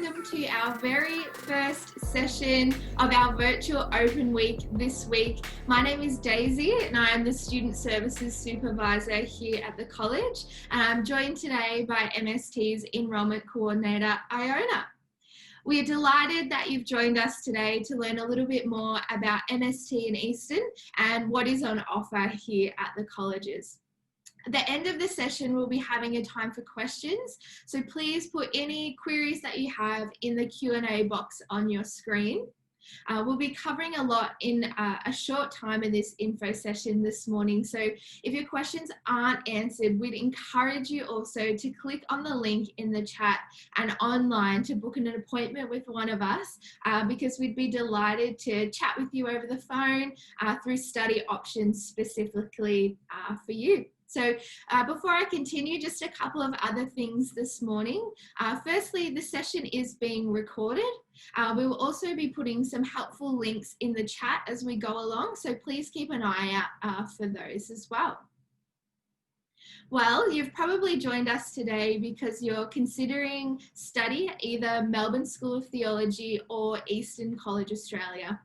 welcome to our very first session of our virtual open week this week. My name is Daisy and I am the Student Services Supervisor here at the college, and I'm joined today by MST's Enrolment Coordinator, Iona. We are delighted that you've joined us today to learn a little bit more about MST in Eastern and what is on offer here at the colleges. At the end of the session, we'll be having a time for questions, so please put any queries that you have in the Q&A box on your screen. We'll be covering a lot in a short time in this info session this morning, so if your questions aren't answered, we'd encourage you also to click on the link in the chat and online to book an appointment with one of us, because we'd be delighted to chat with you over the phone through study options specifically for you. So before I continue, just a couple of other things this morning. Firstly, the session is being recorded. We will also be putting some helpful links in the chat as we go along, so please keep an eye out for those as well. Well, you've probably joined us today because you're considering study at either Melbourne School of Theology or Eastern College Australia.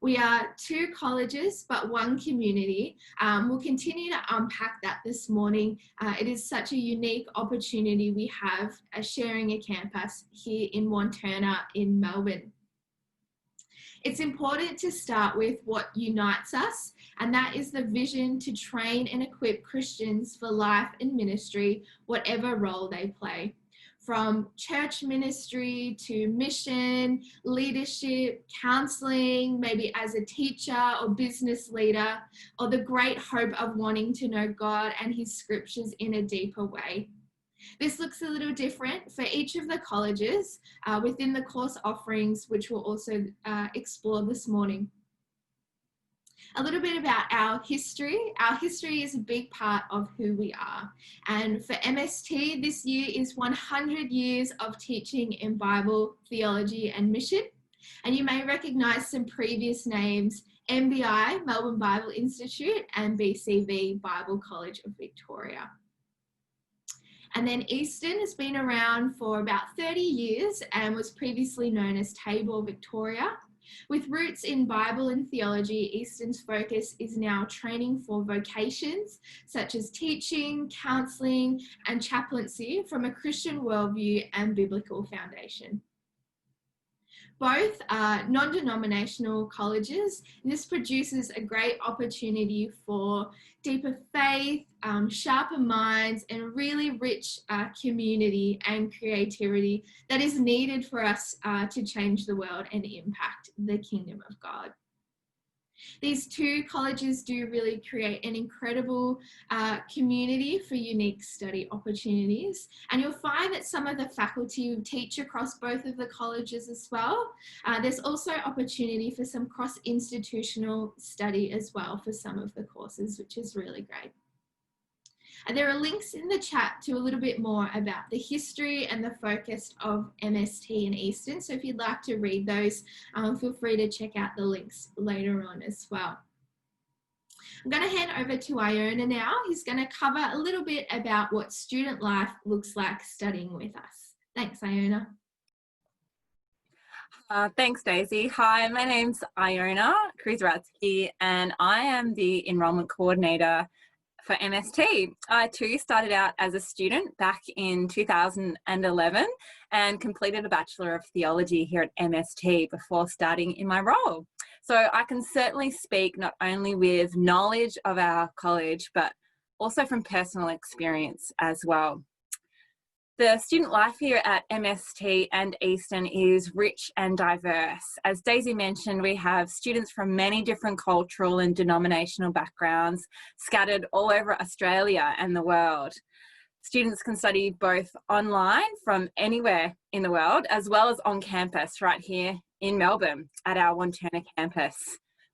We are two colleges, but one community. We'll continue to unpack that this morning. It is such a unique opportunity we have sharing a campus here in Wantirna in Melbourne. It's important to start with what unites us, and that is the vision to train and equip Christians for life and ministry, whatever role they play. From church ministry to mission, leadership, counselling, maybe as a teacher or business leader, or the great hope of wanting to know God and his scriptures in a deeper way. This looks a little different for each of the colleges within the course offerings, which we'll also explore this morning. A little bit about our history. Our history is a big part of who we are. And for MST, this year is 100 years of teaching in Bible, theology and mission. And you may recognise some previous names: MBI, Melbourne Bible Institute, and BCV, Bible College of Victoria. And then Eastern has been around for about 30 years and was previously known as Tabor, Victoria. With roots in Bible and theology, Eastern's focus is now training for vocations such as teaching, counselling and chaplaincy from a Christian worldview and biblical foundation. Both are non-denominational colleges, and this produces a great opportunity for deeper faith, sharper minds, and really rich community and creativity that is needed for us to change the world and impact the kingdom of God. These two colleges do really create an incredible community for unique study opportunities, and you'll find that some of the faculty teach across both of the colleges as well. There's also opportunity for some cross-institutional study as well for some of the courses, which is really great. And there are links in the chat to a little bit more about the history and the focus of MST in Eastern. So if you'd like to read those, feel free to check out the links later on as well. I'm going to hand over to Iona now. He's going to cover a little bit about what student life looks like studying with us. Thanks, Iona. Thanks, Daisy. Hi, my name's Iona Kruzratsky, and I am the Enrolment Coordinator for MST. I too started out as a student back in 2011 and completed a Bachelor of Theology here at MST before starting in my role. So I can certainly speak not only with knowledge of our college, but also from personal experience as well. The student life here at MST and Eastern is rich and diverse. As Daisy mentioned, we have students from many different cultural and denominational backgrounds scattered all over Australia and the world. Students can study both online from anywhere in the world, as well as on campus right here in Melbourne at our Wantirna campus,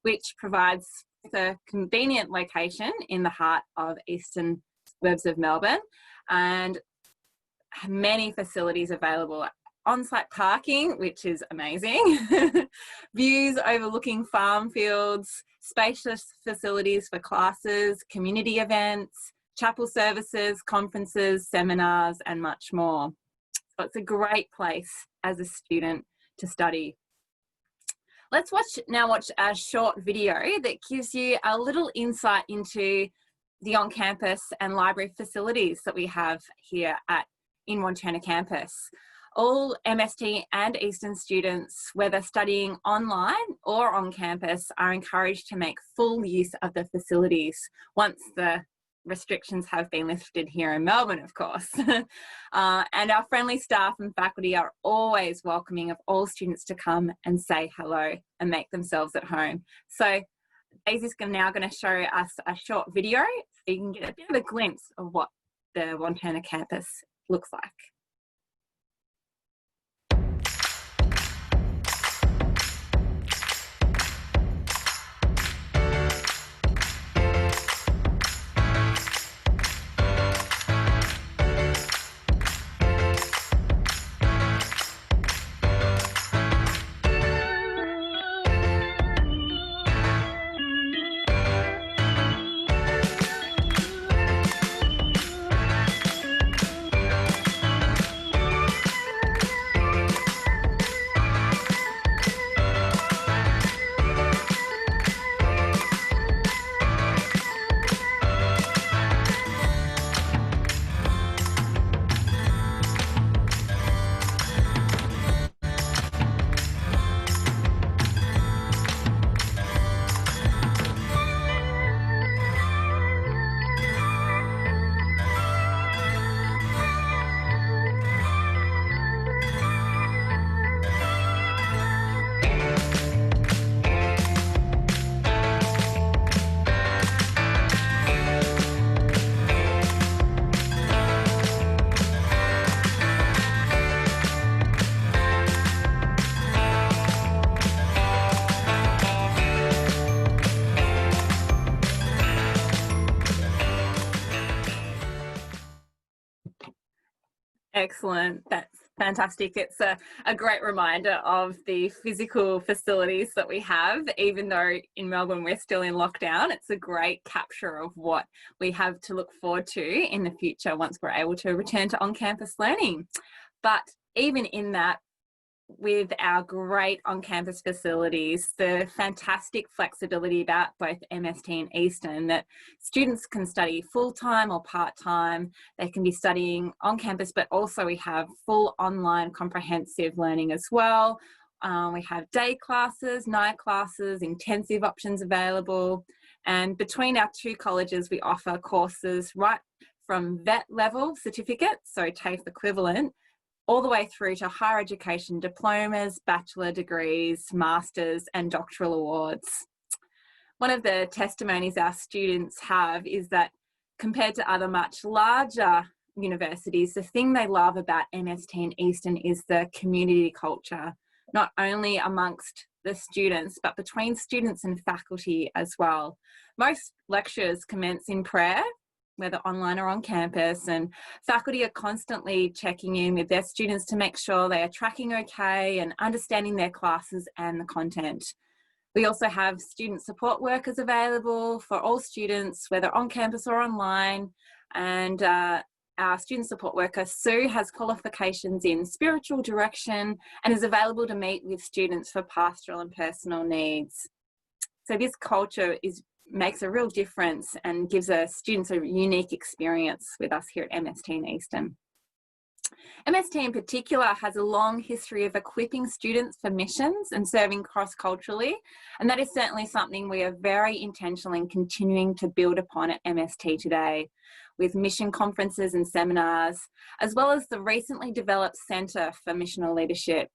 which provides a convenient location in the heart of eastern suburbs of Melbourne, and many facilities available. On-site parking, which is amazing, views overlooking farm fields, spacious facilities for classes, community events, chapel services, conferences, seminars, and much more. So it's a great place as a student to study. Let's watch a short video that gives you a little insight into the on-campus and library facilities that we have here in Wantirna campus. All MST and Eastern students, whether studying online or on campus, are encouraged to make full use of the facilities once the restrictions have been lifted here in Melbourne, of course. And our friendly staff and faculty are always welcoming of all students to come and say hello and make themselves at home. So Daisy's now going to show us a short video so you can get a bit of a glimpse of what the Wantirna campus looks like. Excellent. That's fantastic. It's a great reminder of the physical facilities that we have. Even though in Melbourne we're still in lockdown, it's a great capture of what we have to look forward to in the future once we're able to return to on-campus learning. But even in that, with our great on-campus facilities, the fantastic flexibility about both MST and Eastern, that students can study full-time or part-time. They can be studying on campus, but also we have full online comprehensive learning as well. We have day classes, night classes, intensive options available. And between our two colleges, we offer courses right from vet level certificates, so TAFE equivalent, all the way through to higher education diplomas, bachelor degrees, masters and doctoral awards. One of the testimonies our students have is that compared to other much larger universities, the thing they love about MST and Eastern is the community culture, not only amongst the students, but between students and faculty as well. Most lectures commence in prayer, whether online or on campus, and faculty are constantly checking in with their students to make sure they are tracking okay and understanding their classes and the content. We also have student support workers available for all students, whether on campus or online, and our student support worker, Sue, has qualifications in spiritual direction and is available to meet with students for pastoral and personal needs. So this culture makes a real difference and gives our students a unique experience with us here at MST and Eastern. MST in particular has a long history of equipping students for missions and serving cross-culturally, and that is certainly something we are very intentional in continuing to build upon at MST today, with mission conferences and seminars, as well as the recently developed Centre for Missional Leadership,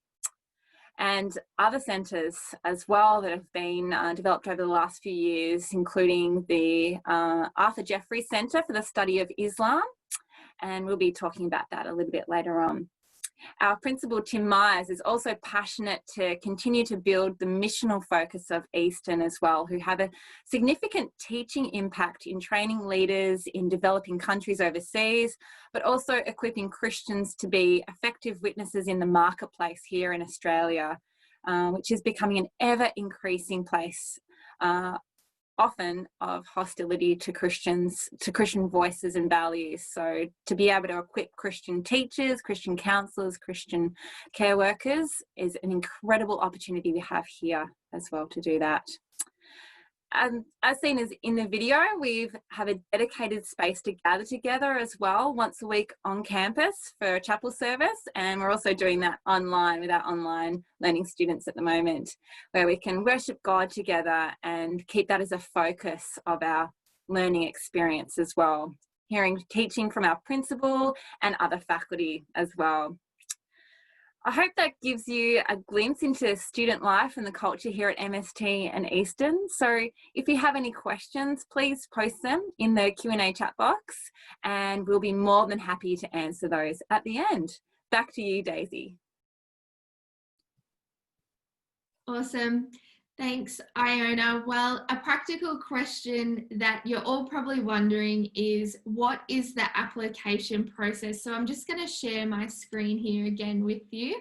and other centres as well that have been developed over the last few years, including the Arthur Jeffries Centre for the Study of Islam, and we'll be talking about that a little bit later on. Our principal, Tim Myers, is also passionate to continue to build the missional focus of Eastern as well, who have a significant teaching impact in training leaders in developing countries overseas, but also equipping Christians to be effective witnesses in the marketplace here in Australia, which is becoming an ever increasing place often of hostility to Christians, to Christian voices and values. So to be able to equip Christian teachers, Christian counsellors, Christian care workers is an incredible opportunity we have here as well to do that. As seen as in the video, we have a dedicated space to gather together as well once a week on campus for a chapel service, and we're also doing that online with our online learning students at the moment, where we can worship God together and keep that as a focus of our learning experience as well, hearing teaching from our principal and other faculty as well. I hope that gives you a glimpse into student life and the culture here at MST and Eastern. So if you have any questions, please post them in the Q&A chat box and we'll be more than happy to answer those at the end. Back to you, Daisy. Awesome. Thanks, Iona. Well, a practical question that you're all probably wondering is, what is the application process? So I'm just going to share my screen here again with you.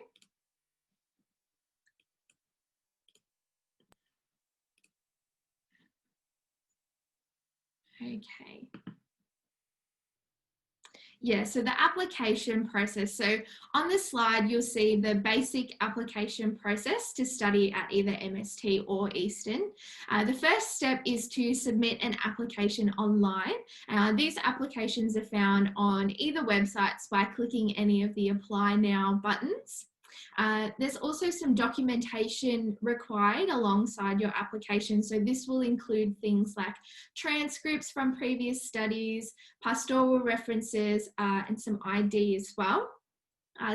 Okay. Yeah, so the application process. So on the slide, you'll see the basic application process to study at either MST or Eastern. The first step is to submit an application online. These applications are found on either websites by clicking any of the Apply Now buttons. There's also some documentation required alongside your application. So this will include things like transcripts from previous studies, pastoral references, and some ID as well.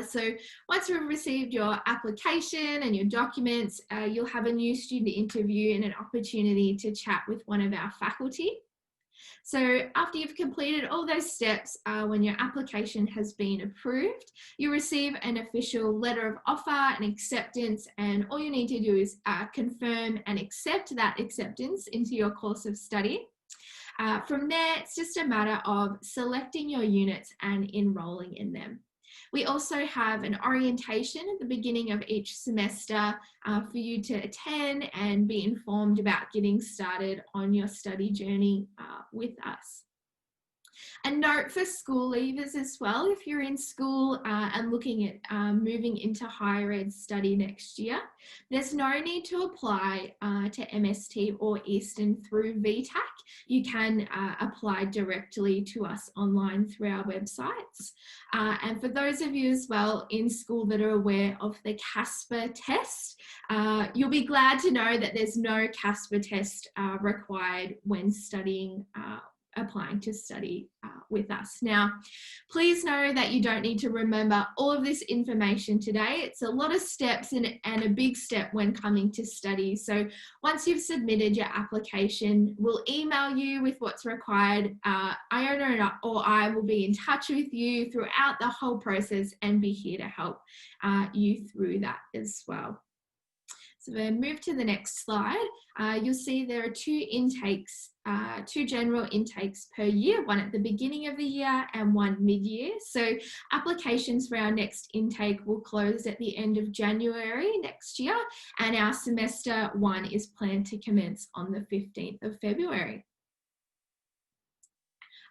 So once you've received your application and your documents, you'll have a new student interview and an opportunity to chat with one of our faculty. So after you've completed all those steps, when your application has been approved, you receive an official letter of offer and acceptance, and all you need to do is confirm and accept that acceptance into your course of study. From there, it's just a matter of selecting your units and enrolling in them. We also have an orientation at the beginning of each semester for you to attend and be informed about getting started on your study journey with us. A note for school leavers as well, if you're in school and looking at moving into higher ed study next year, there's no need to apply to MST or Eastern through VTAC. You can apply directly to us online through our websites. And for those of you as well in school that are aware of the CASPER test, you'll be glad to know that there's no CASPER test required when studying applying to study with us. Now, please know that you don't need to remember all of this information today. It's a lot of steps and a big step when coming to study. So once you've submitted your application, we'll email you with what's required. Iona or I will be in touch with you throughout the whole process and be here to help you through that as well. So we'll move to the next slide. You'll see there are two general intakes per year, one at the beginning of the year and one mid-year. So applications for our next intake will close at the end of January next year, and our semester one is planned to commence on the 15th of February.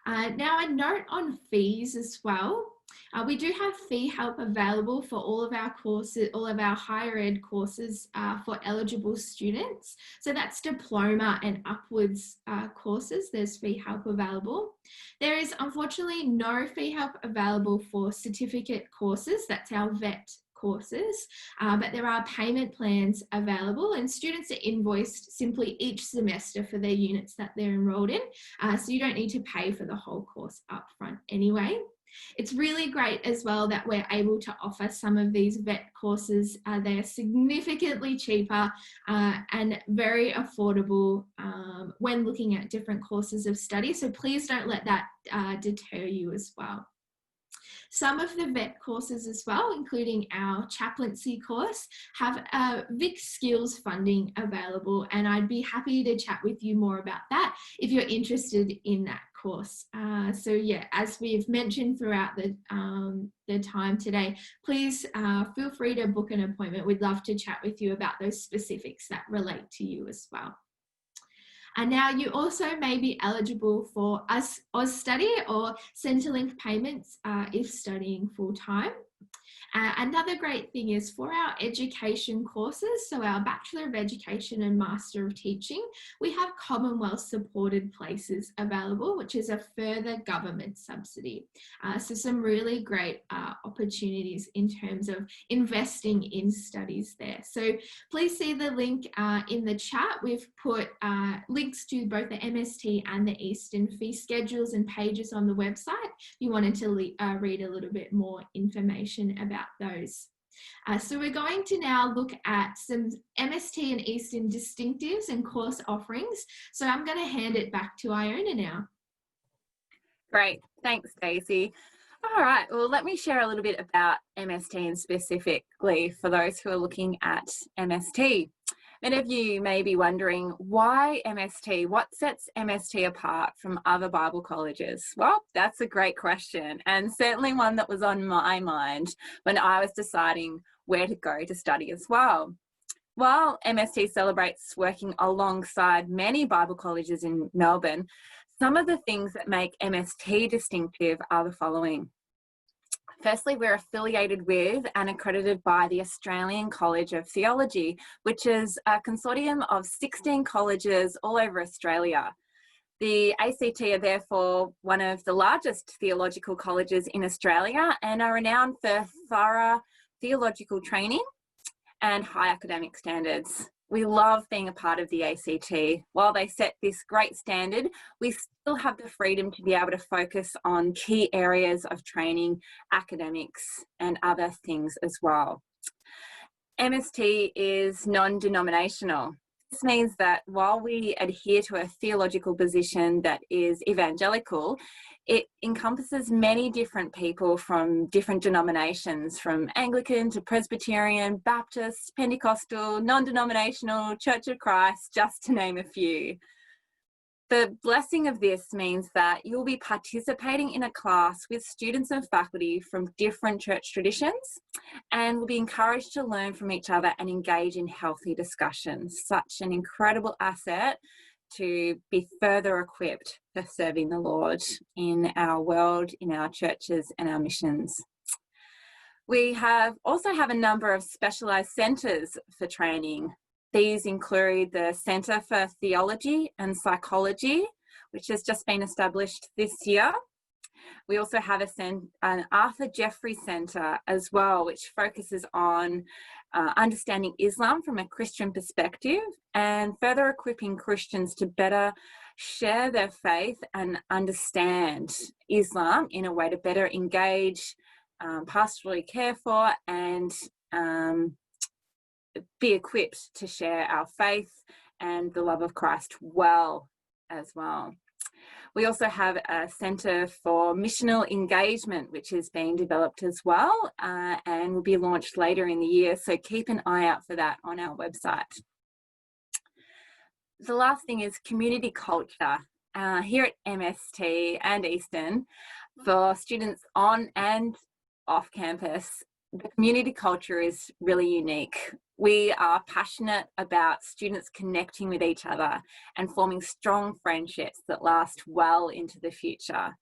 Now, a note on fees as well. We do have fee help available for all of our courses, all of our higher ed courses for eligible students. So that's diploma and upwards courses. There's fee help available. There is unfortunately no fee help available for certificate courses. That's our VET courses, but there are payment plans available, and students are invoiced simply each semester for their units that they're enrolled in. So you don't need to pay for the whole course upfront anyway. It's really great as well that we're able to offer some of these VET courses. They're significantly cheaper and very affordable when looking at different courses of study. So please don't let that deter you as well. Some of the VET courses as well, including our chaplaincy course, have Vic Skills funding available, and I'd be happy to chat with you more about that if you're interested in that course. So yeah, as we've mentioned throughout the time today, please feel free to book an appointment. We'd love to chat with you about those specifics that relate to you as well. And now you also may be eligible for Oz Study or Centrelink payments if studying full-time. Another great thing is for our education courses, so our Bachelor of Education and Master of Teaching, we have Commonwealth supported places available, which is a further government subsidy. So some really great opportunities in terms of investing in studies there. So please see the link in the chat. We've put links to both the MST and the Eastern fee schedules and pages on the website if you wanted to read a little bit more information about those. So we're going to now look at some MST and Eastern distinctives and course offerings. So I'm going to hand it back to Iona now. Great, thanks Stacey. All right, well, let me share a little bit about MST and specifically for those who are looking at MST. Many of you may be wondering, why MST? What sets MST apart from other Bible colleges? Well, that's a great question, and certainly one that was on my mind when I was deciding where to go to study as well. While MST celebrates working alongside many Bible colleges in Melbourne, some of the things that make MST distinctive are the following. Firstly, we're affiliated with and accredited by the Australian College of Theology, which is a consortium of 16 colleges all over Australia. The ACT are therefore one of the largest theological colleges in Australia and are renowned for thorough theological training and high academic standards. We love being a part of the ACT. While they set this great standard, we still have the freedom to be able to focus on key areas of training, academics, and other things as well. MST is non-denominational. This means that while we adhere to a theological position that is evangelical, it encompasses many different people from different denominations, from Anglican to Presbyterian, Baptist, Pentecostal, non-denominational, Church of Christ, just to name a few. The blessing of this means that you'll be participating in a class with students and faculty from different church traditions and will be encouraged to learn from each other and engage in healthy discussions. Such an incredible asset to be further equipped for serving the Lord in our world, in our churches and our missions. We also have a number of specialised centres for training. These include the Centre for Theology and Psychology, which has just been established this year. We also have an Arthur Jeffrey Centre as well, which focuses on understanding Islam from a Christian perspective and further equipping Christians to better share their faith and understand Islam in a way to better engage, pastorally care for, and be equipped to share our faith and the love of Christ well as well. We also have a Centre for Missional Engagement, which is being developed as well and will be launched later in the year, so keep an eye out for that on our website. The last thing is community culture. Here at MST and Eastern, for students on and off campus, the community culture is really unique. We are passionate about students connecting with each other and forming strong friendships that last well into the future.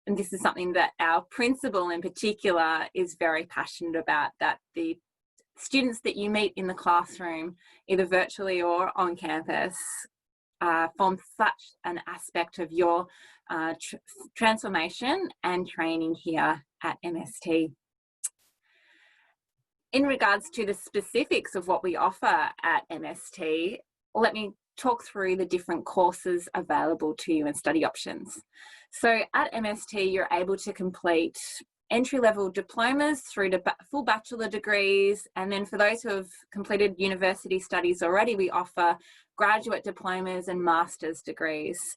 And this is something that our principal in particular is very passionate about, that the students that you meet in the classroom, either virtually or on campus, form such an aspect of your transformation and training here at MST. In regards to the specifics of what we offer at MST, let me talk through the different courses available to you and study options. So at MST, you're able to complete entry-level diplomas through to full bachelor degrees, and then for those who have completed university studies already, we offer graduate diplomas and master's degrees,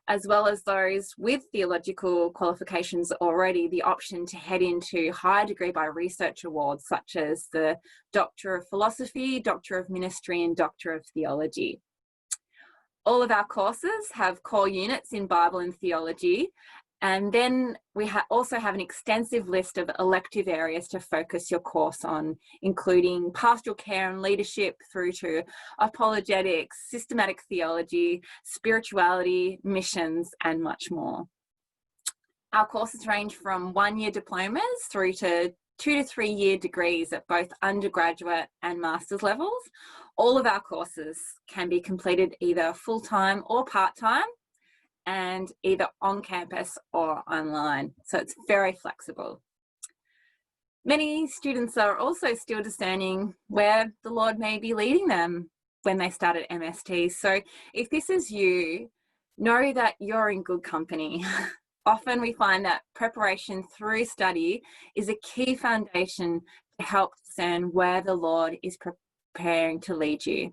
as well as those with theological qualifications already, the option to head into higher degree by research awards, such as the Doctor of Philosophy, Doctor of Ministry, and Doctor of Theology. All of our courses have core units in Bible and theology, And then we also have an extensive list of elective areas to focus your course on, including pastoral care and leadership through to apologetics, systematic theology, spirituality, missions, and much more. Our courses range from 1-year diplomas through to 2 to 3 year degrees at both undergraduate and master's levels. All of our courses can be completed either full-time or part-time, and either on campus or online. So it's very flexible. Many students are also still discerning where the Lord may be leading them when they start at MST. So if this is you, know that you're in good company. Often we find that preparation through study is a key foundation to help discern where the Lord is preparing to lead you.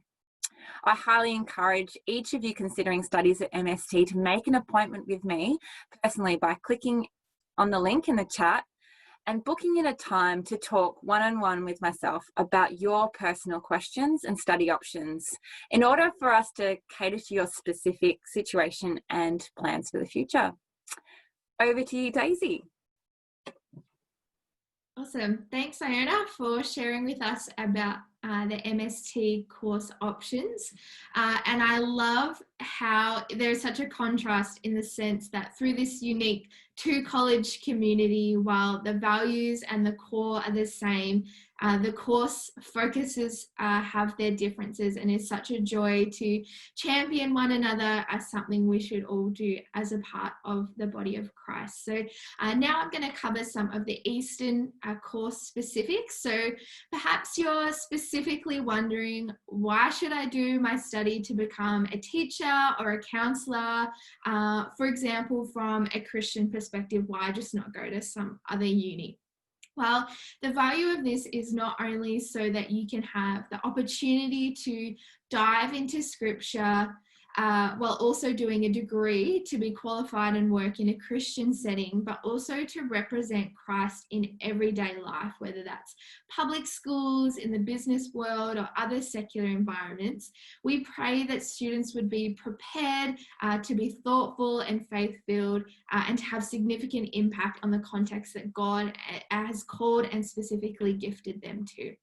I highly encourage each of you considering studies at MST to make an appointment with me personally by clicking on the link in the chat and booking in a time to talk one-on-one with myself about your personal questions and study options in order for us to cater to your specific situation and plans for the future. Over to you, Daisy. Awesome. Thanks, Iona, for sharing with us about the MST course options. And I love how there's such a contrast in the sense that through this unique two-college community, while the values and the core are the same, the course focuses have their differences, and it's such a joy to champion one another as something we should all do as a part of the body of Christ. So now I'm going to cover some of the Eastern course specifics. So perhaps you're specifically wondering, why should I do my study to become a teacher or a counsellor? For example, from a Christian perspective, why just not go to some other uni? Well, the value of this is not only so that you can have the opportunity to dive into scripture while also doing a degree to be qualified and work in a Christian setting, but also to represent Christ in everyday life, whether that's public schools, in the business world, or other secular environments. We pray that students would be prepared to be thoughtful and faith-filled and to have significant impact on the context that God has called and specifically gifted them to.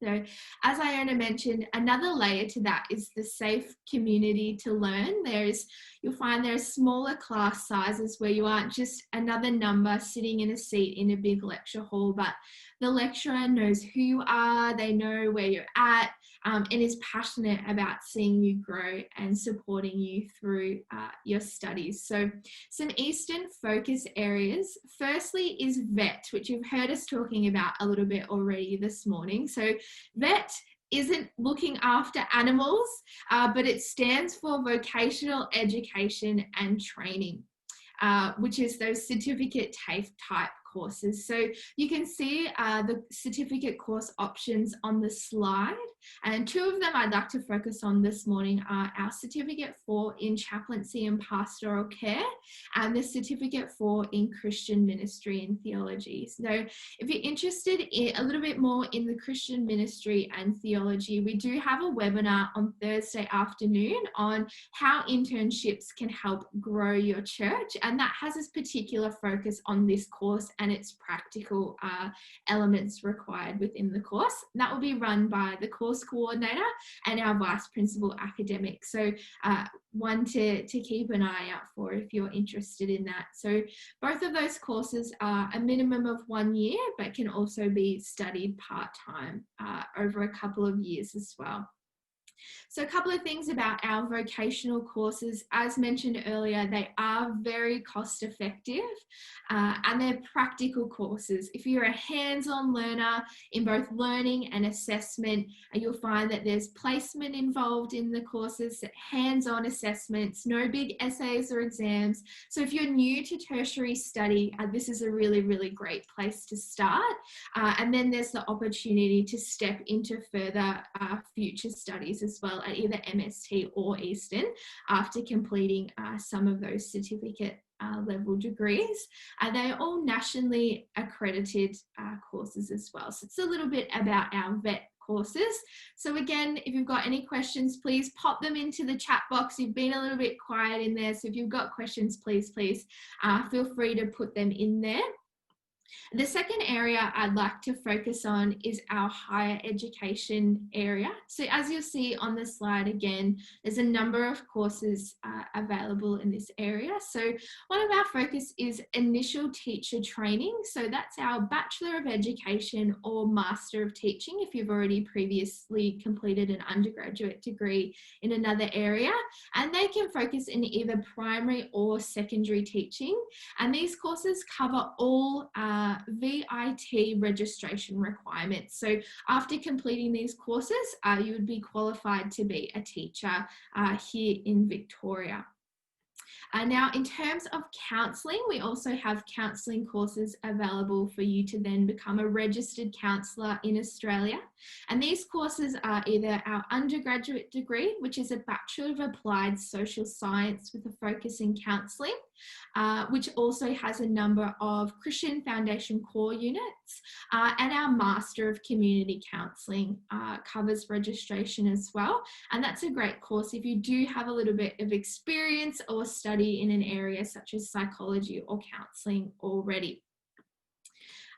So as Iona mentioned, another layer to that is the safe community to learn. You'll find there are smaller class sizes where you aren't just another number sitting in a seat in a big lecture hall, but the lecturer knows who you are, they know where you're at, and is passionate about seeing you grow and supporting you through your studies. So some Eastern focus areas. Firstly is VET, which you've heard us talking about a little bit already this morning. So VET isn't looking after animals, but it stands for Vocational Education and Training, which is those certificate type courses. So you can see the certificate course options on the slide, and two of them I'd like to focus on this morning are our Certificate 4 in Chaplaincy and Pastoral Care and the Certificate 4 in Christian Ministry and Theology. So if you're interested in a little bit more in the Christian ministry and theology, we do have a webinar on Thursday afternoon on how internships can help grow your church, and that has this particular focus on this course and its practical elements required within the course. That will be run by the course coordinator and our vice principal academic. So one to keep an eye out for if you're interested in that. So both of those courses are a minimum of 1 year, but can also be studied part-time over a couple of years as well. So a couple of things about our vocational courses. As mentioned earlier, they are very cost effective and they're practical courses. If you're a hands-on learner in both learning and assessment, you'll find that there's placement involved in the courses, hands-on assessments, no big essays or exams. So if you're new to tertiary study, this is a really, really great place to start. And then there's the opportunity to step into further future studies as well at either MST or Eastern after completing some of those certificate level degrees. They're all nationally accredited courses as well. So it's a little bit about our VET courses. So again, if you've got any questions, please pop them into the chat box. You've been a little bit quiet in there, so if you've got questions, please feel free to put them in there. The second area I'd like to focus on is our higher education area. So as you'll see on the slide again, there's a number of courses available in this area. So one of our focus is initial teacher training. So that's our Bachelor of Education or Master of Teaching if you've already previously completed an undergraduate degree in another area. And they can focus in either primary or secondary teaching. And these courses cover all VIT registration requirements. So after completing these courses, you would be qualified to be a teacher here in Victoria. Now, in terms of counselling, we also have counselling courses available for you to then become a registered counsellor in Australia. And these courses are either our undergraduate degree, which is a Bachelor of Applied Social Science with a focus in counselling, which also has a number of Christian Foundation core units, and our Master of Community Counselling covers registration as well. And that's a great course if you do have a little bit of experience or study in an area such as psychology or counselling already.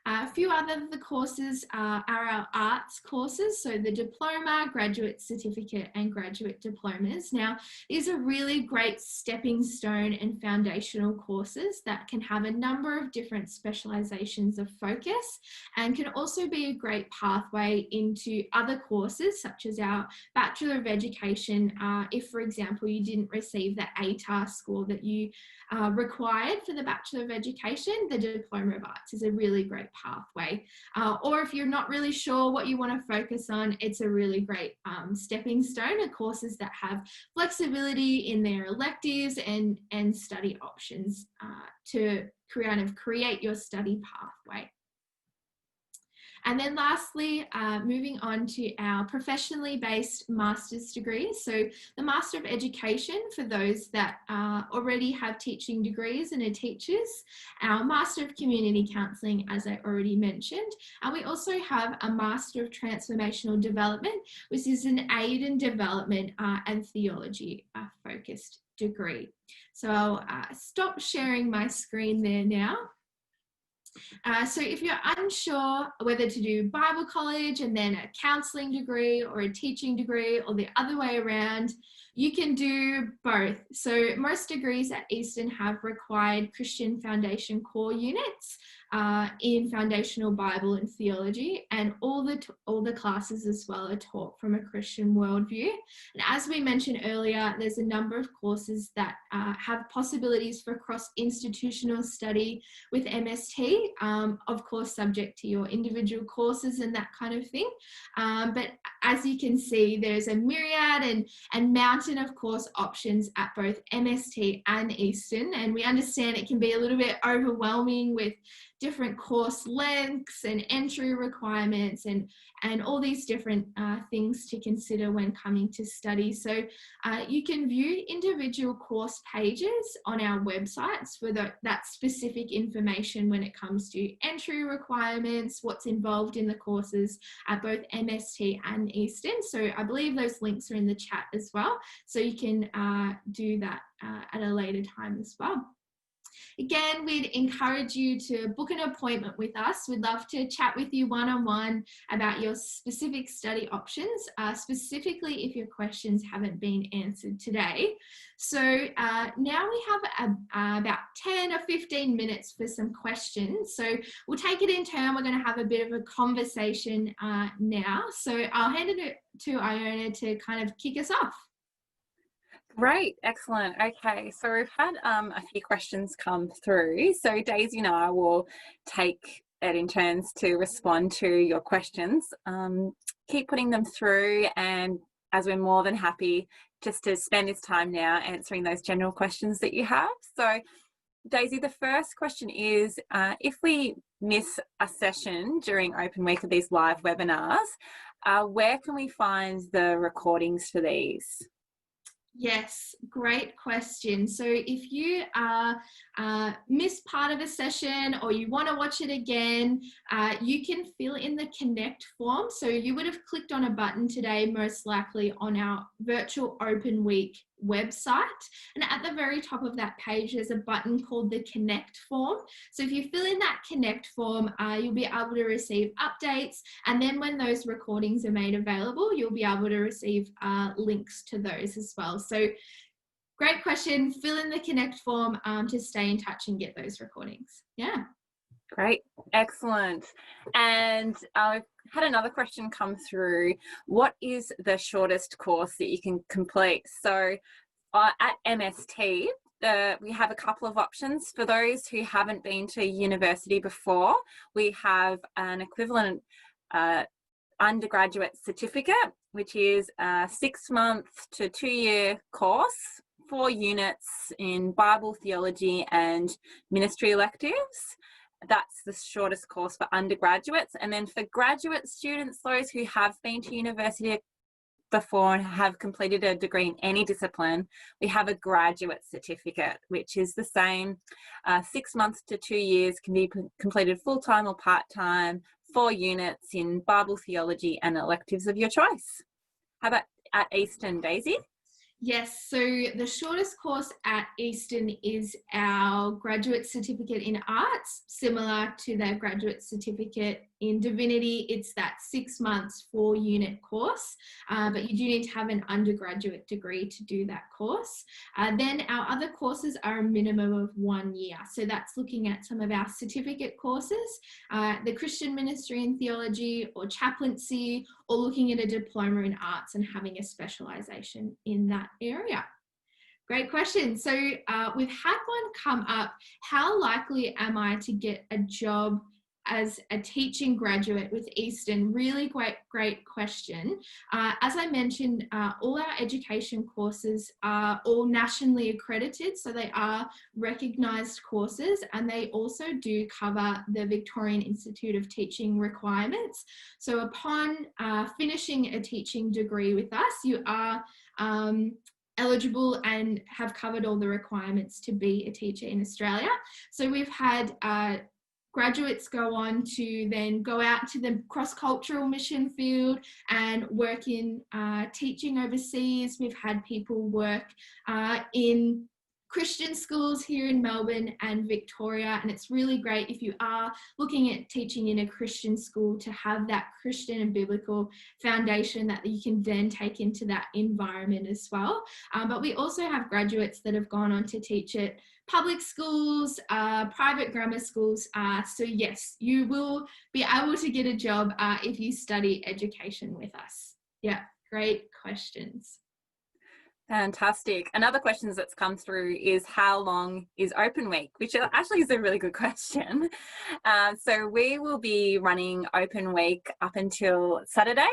A few other of the courses are our arts courses, so the diploma, graduate certificate and graduate diplomas. Now, these are really great stepping stone and foundational courses that can have a number of different specialisations of focus and can also be a great pathway into other courses such as our Bachelor of Education. If, for example, you didn't receive the ATAR score that you required for the Bachelor of Education, the Diploma of Arts is a really great pathway. Or if you're not really sure what you want to focus on, it's a really great stepping stone of courses that have flexibility in their electives and study options to kind of create your study pathway. And then lastly, moving on to our professionally based master's degree. So the Master of Education for those that already have teaching degrees and are teachers, our Master of Community Counselling, as I already mentioned. And we also have a Master of Transformational Development, which is an aid in development and theology focused degree. So I'll stop sharing my screen there now. So if you're unsure whether to do Bible college and then a counselling degree or a teaching degree or the other way around, you can do both. So most degrees at Eastern have required Christian Foundation core units in foundational Bible and theology, and all the classes as well are taught from a Christian worldview. And as we mentioned earlier, there's a number of courses that have possibilities for cross-institutional study with MST, of course subject to your individual courses and that kind of thing. But as you can see, there's a myriad and mountain of course options at both MST and Eastern, and we understand it can be a little bit overwhelming with different course lengths and entry requirements and all these different things to consider when coming to study. So you can view individual course pages on our websites for that specific information when it comes to entry requirements, what's involved in the courses at both MST and Eastern. So I believe those links are in the chat as well. So you can do that at a later time as well. Again, we'd encourage you to book an appointment with us. We'd love to chat with you one-on-one about your specific study options, specifically if your questions haven't been answered today. So now we have about 10 or 15 minutes for some questions. So we'll take it in turn. We're going to have a bit of a conversation now. So I'll hand it to Iona to kind of kick us off. Great, excellent. Okay, so we've had a few questions come through. So Daisy and I will take it in turns to respond to your questions. Keep putting them through, and as we're more than happy just to spend this time now answering those general questions that you have. So Daisy, the first question is, if we miss a session during Open Week of these live webinars, where can we find the recordings for these? Yes, great question. So if you missed part of a session or you want to watch it again, you can fill in the connect form. So you would have clicked on a button today, most likely on our virtual open week website. And at the very top of that page, there's a button called the connect form. So if you fill in that connect form, you'll be able to receive updates. And then when those recordings are made available, you'll be able to receive links to those as well. So great question. Fill in the connect form to stay in touch and get those recordings. Yeah. Great. Excellent. And I've had another question come through. What is the shortest course that you can complete? So at MST, we have a couple of options. For those who haven't been to university before, we have an equivalent undergraduate certificate, which is a 6-month to 2-year course, 4 units in Bible theology and ministry electives. That's the shortest course for undergraduates. And then for graduate students, those who have been to university before and have completed a degree in any discipline, we have a graduate certificate, which is the same. 6 months to 2 years, can be completed full-time or part-time, 4 units in Bible theology and electives of your choice. How about at Eastern, Daisy? Yes, so the shortest course at Eastern is our graduate certificate in arts, similar to their graduate certificate in divinity. It's that 6 months, 4-unit course, but you do need to have an undergraduate degree to do that course. Then our other courses are a minimum of 1 year. So that's looking at some of our certificate courses, the Christian ministry and theology or chaplaincy, or looking at a diploma in arts and having a specialisation in that area. Great question. So we've had one come up. How likely am I to get a job as a teaching graduate with Eastern? Really great question. As I mentioned, all our education courses are all nationally accredited, so they are recognised courses, and they also do cover the Victorian Institute of Teaching requirements. So upon finishing a teaching degree with us, you are eligible and have covered all the requirements to be a teacher in Australia. So we've had graduates go on to then go out to the cross-cultural mission field and work in teaching overseas. We've had people work in Christian schools here in Melbourne and Victoria, and it's really great if you are looking at teaching in a Christian school to have that Christian and biblical foundation that you can then take into that environment as well. But we also have graduates that have gone on to teach at public schools, private grammar schools. So yes, you will be able to get a job if you study education with us. Yeah, great questions. Fantastic. Another question that's come through is how long is Open Week, which actually is a really good question. So we will be running Open Week up until Saturday.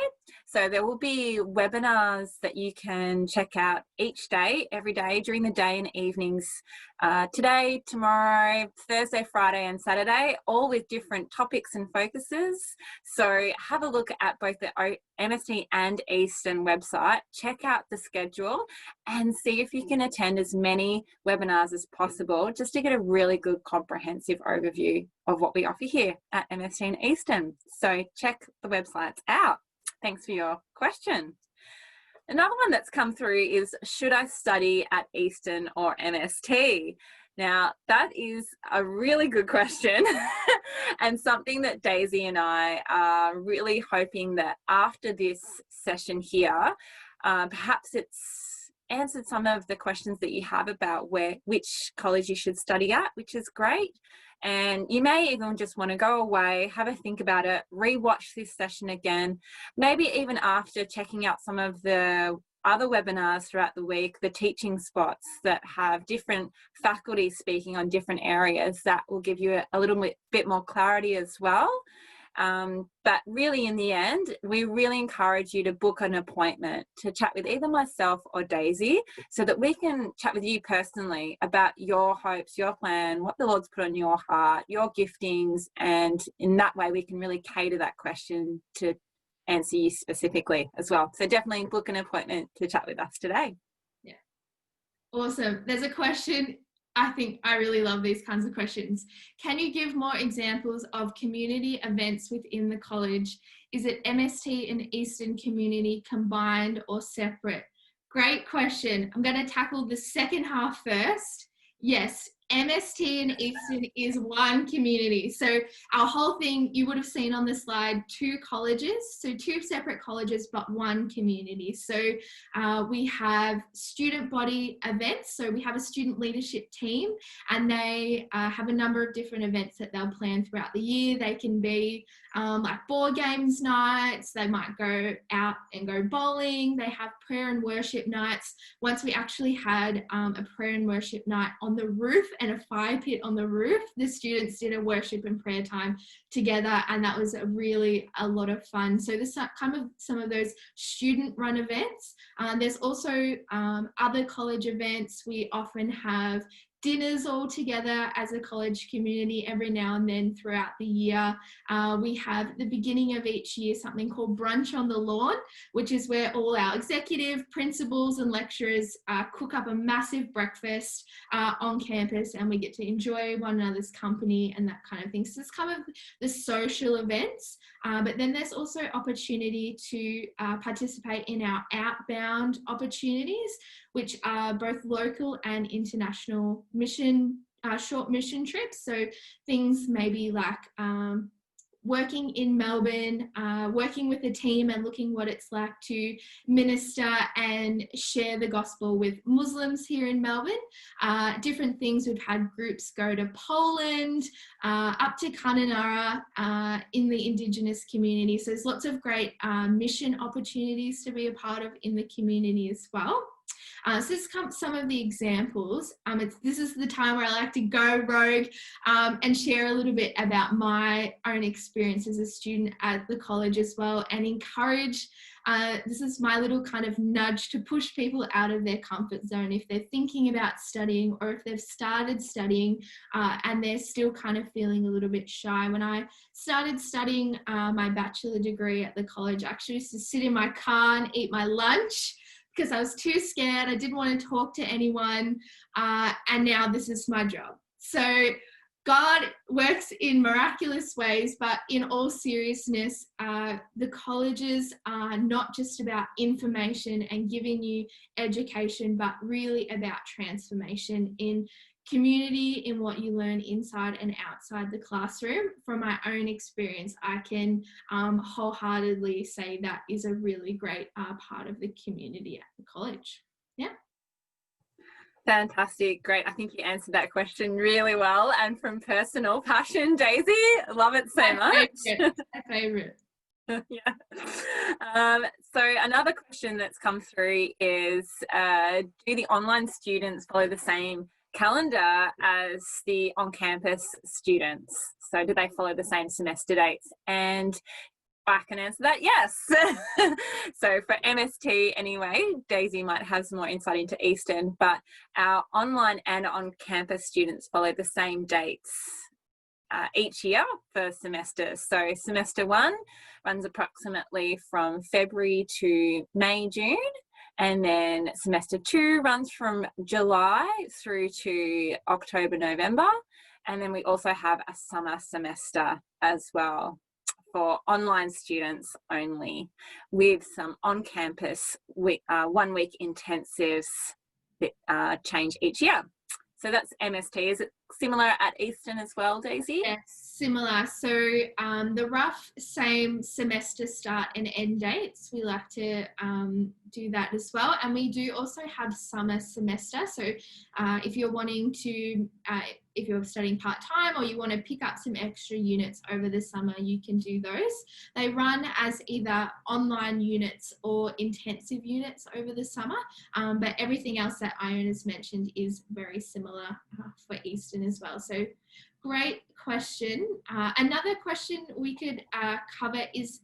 So there will be webinars that you can check out each day, every day during the day and evenings, today, tomorrow, Thursday, Friday and Saturday, all with different topics and focuses. So have a look at both the MST and Eastern website, check out the schedule and see if you can attend as many webinars as possible just to get a really good comprehensive overview of what we offer here at MST and Eastern. So check the websites out. Thanks for your question. Another one that's come through is, should I study at Eastern or MST? Now, that is a really good question and something that Daisy and I are really hoping that after this session here, perhaps it's answered some of the questions that you have about which college you should study at, which is great. And you may even just want to go away, have a think about it, rewatch this session again, maybe even after checking out some of the other webinars throughout the week, the teaching spots that have different faculty speaking on different areas, that will give you a little bit more clarity as well. But really in the end, we really encourage you to book an appointment to chat with either myself or Daisy so that we can chat with you personally about your hopes, your plan, what the Lord's put on your heart, your giftings, and in that way we can really cater that question to answer you specifically as well. So definitely book an appointment to chat with us today. Yeah, Awesome. There's a question. I think I really love these kinds of questions. Can you give more examples of community events within the college? Is it MST and Eastern community combined or separate? Great question. I'm going to tackle the second half first. Yes, MST and Eastern is one community. So our whole thing, you would have seen on the slide, 2 colleges, so 2 separate colleges, but one community. So we have student body events. So we have a student leadership team, and they have a number of different events that they'll plan throughout the year. They can be like board games nights. They might go out and go bowling. They have prayer and worship nights. Once we actually had a prayer and worship night on the roof and a fire pit on the roof. The students did a worship and prayer time together, and that was a lot of fun. So this are kind of some of those student run events. There's also other college events. We often have dinners all together as a college community every now and then throughout the year. We have the beginning of each year something called Brunch on the Lawn, which is where all our executive, principals and lecturers cook up a massive breakfast on campus, and we get to enjoy one another's company and that kind of thing. So it's kind of the social events. But then there's also opportunity to participate in our outbound opportunities, which are both local and international short mission trips. So things maybe like working in Melbourne, working with a team and looking what it's like to minister and share the gospel with Muslims here in Melbourne. Different things. We've had groups go to Poland, up to Kununurra in the Indigenous community. So there's lots of great mission opportunities to be a part of in the community as well. So this comes some of the examples. This is the time where I like to go rogue and share a little bit about my own experience as a student at the college as well, and encourage, this is my little kind of nudge to push people out of their comfort zone if they're thinking about studying, or if they've started studying and they're still kind of feeling a little bit shy. When I started studying my bachelor degree at the college, I actually used to sit in my car and eat my lunch, because I was too scared. I didn't want to talk to anyone. And now this is my job. So God works in miraculous ways, but in all seriousness, the colleges are not just about information and giving you education, but really about transformation in community, in what you learn inside and outside the classroom. From my own experience, I can wholeheartedly say that is a really great part of the community at the college. Yeah. Fantastic. Great. I think you answered that question really well, and from personal passion, Daisy. Love it so much. My favourite. Yeah. So another question that's come through is, do the online students follow the same calendar as the on-campus students? So do they follow the same semester dates? And I can answer that, yes. So for MST anyway, Daisy might have some more insight into Eastern, but our online and on-campus students follow the same dates each year for semesters. So semester 1 runs approximately from February to May, June. And then semester 2 runs from July through to October, November. And then we also have a summer semester as well for online students only, with some on-campus 1-week intensives that change each year. So that's MST. Is it similar at Eastern as well, Daisy? Yes, similar. So the rough same semester start and end dates, we like to do that as well. And we do also have summer semester. So if you're wanting to, if you're studying part-time or you want to pick up some extra units over the summer, you can do those. They run as either online units or intensive units over the summer, but everything else that Iona's mentioned is very similar for Eastern as well. So great question. Another question we could cover is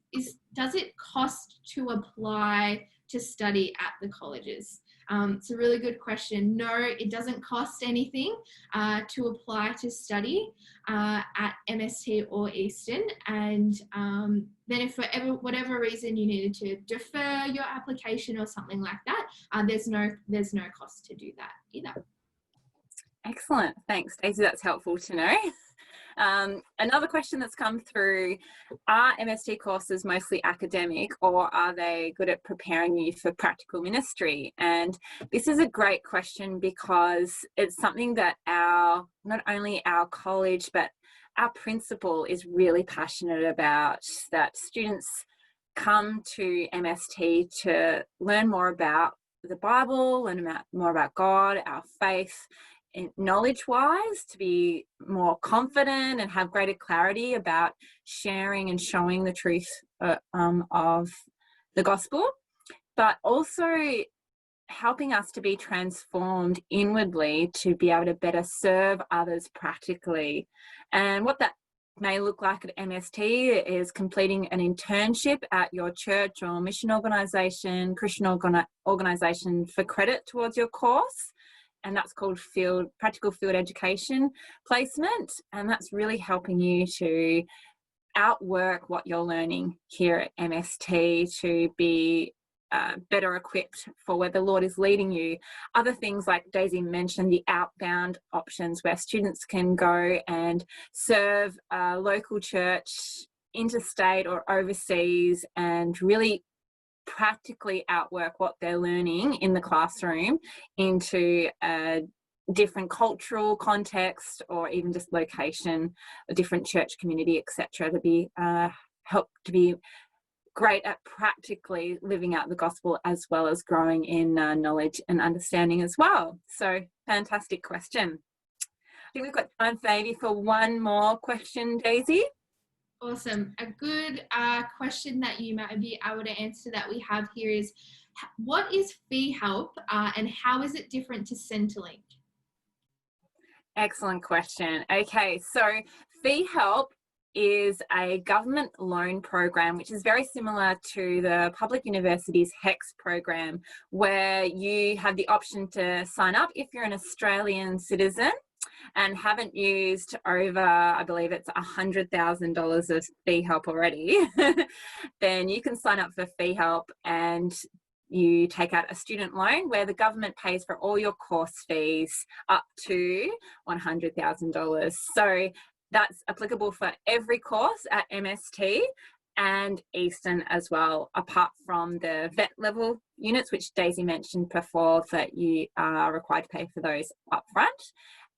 does it cost to apply to study at the colleges? It's a really good question. No, it doesn't cost anything to apply to study at MST or Eastern. And then if for whatever reason you needed to defer your application or something like that, there's no cost to do that either. Excellent. Thanks, Daisy. That's helpful to know. Another question that's come through, are MST courses mostly academic, or are they good at preparing you for practical ministry? And this is a great question because it's something that not only our college, but our principal is really passionate about, that students come to MST to learn more about the Bible, learn more about God, our faith, knowledge-wise, to be more confident and have greater clarity about sharing and showing the truth of the gospel, but also helping us to be transformed inwardly to be able to better serve others practically. And what that may look like at MST is completing an internship at your church or mission organisation, Christian organisation, for credit towards your course. And that's called practical field education placement. And that's really helping you to outwork what you're learning here at MST to be better equipped for where the Lord is leading you. Other things, like Daisy mentioned, the outbound options where students can go and serve a local church, interstate or overseas, and really practically outwork what they're learning in the classroom into a different cultural context, or even just location, a different church community, etc., to be help to be great at practically living out the gospel, as well as growing in knowledge and understanding as well. So, fantastic question. I think we've got time maybe for one more question, Daisy. Awesome. A good question that you might be able to answer that we have here is, what is fee help and how is it different to Centrelink? Excellent question. Okay, so fee help is a government loan program which is very similar to the public university's HEX program, where you have the option to sign up if you're an Australian citizen and haven't used over, I believe it's $100,000 of fee help already, then you can sign up for fee help and you take out a student loan where the government pays for all your course fees up to $100,000. So that's applicable for every course at MST and Eastern as well, apart from the vet level units, which Daisy mentioned before, that you are required to pay for those upfront,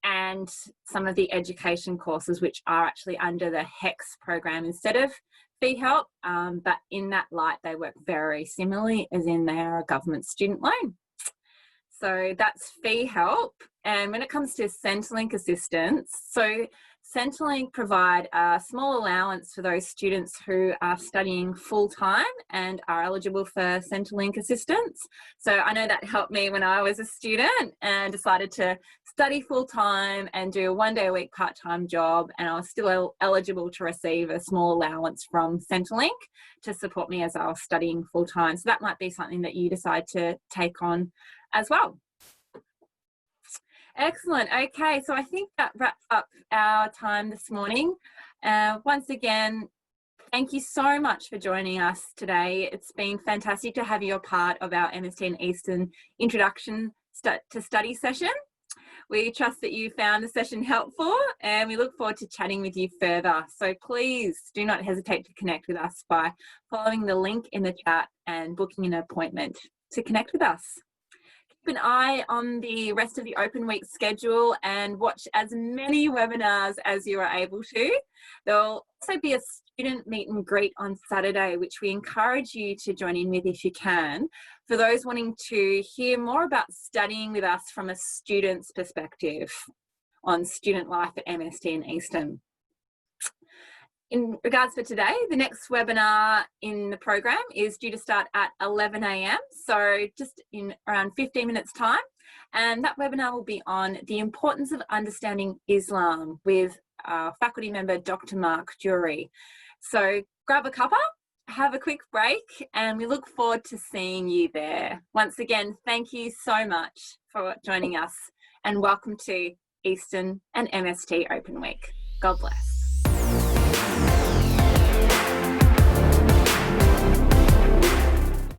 and some of the education courses which are actually under the HEX program instead of fee help, but in that light they work very similarly, as in they are a government student loan. So that's fee help. And when it comes to Centrelink assistance, so Centrelink provide a small allowance for those students who are studying full-time and are eligible for Centrelink assistance. So I know that helped me when I was a student and decided to study full-time and do a one-day-a-week part-time job, and I was still eligible to receive a small allowance from Centrelink to support me as I was studying full-time. So that might be something that you decide to take on as well. Excellent. Okay, so I think that wraps up our time this morning. Once again, thank you so much for joining us today. It's been fantastic to have you a part of our MST and Eastern Introduction to Study session. We trust that you found the session helpful, and we look forward to chatting with you further. So please do not hesitate to connect with us by following the link in the chat and booking an appointment to connect with us. Keep an eye on the rest of the Open Week schedule and watch as many webinars as you are able to. There'll also be a student meet and greet on Saturday, which we encourage you to join in with if you can, for those wanting to hear more about studying with us from a student's perspective on student life at MST and Eastern. In regards for today, the next webinar in the program is due to start at 11 a.m, so just in around 15 minutes time, and that webinar will be on the importance of understanding Islam with faculty member Dr. Mark Jury. So grab a cuppa, have a quick break, and we look forward to seeing you there. Once again, thank you so much for joining us, and welcome to Eastern and MST Open Week. God bless.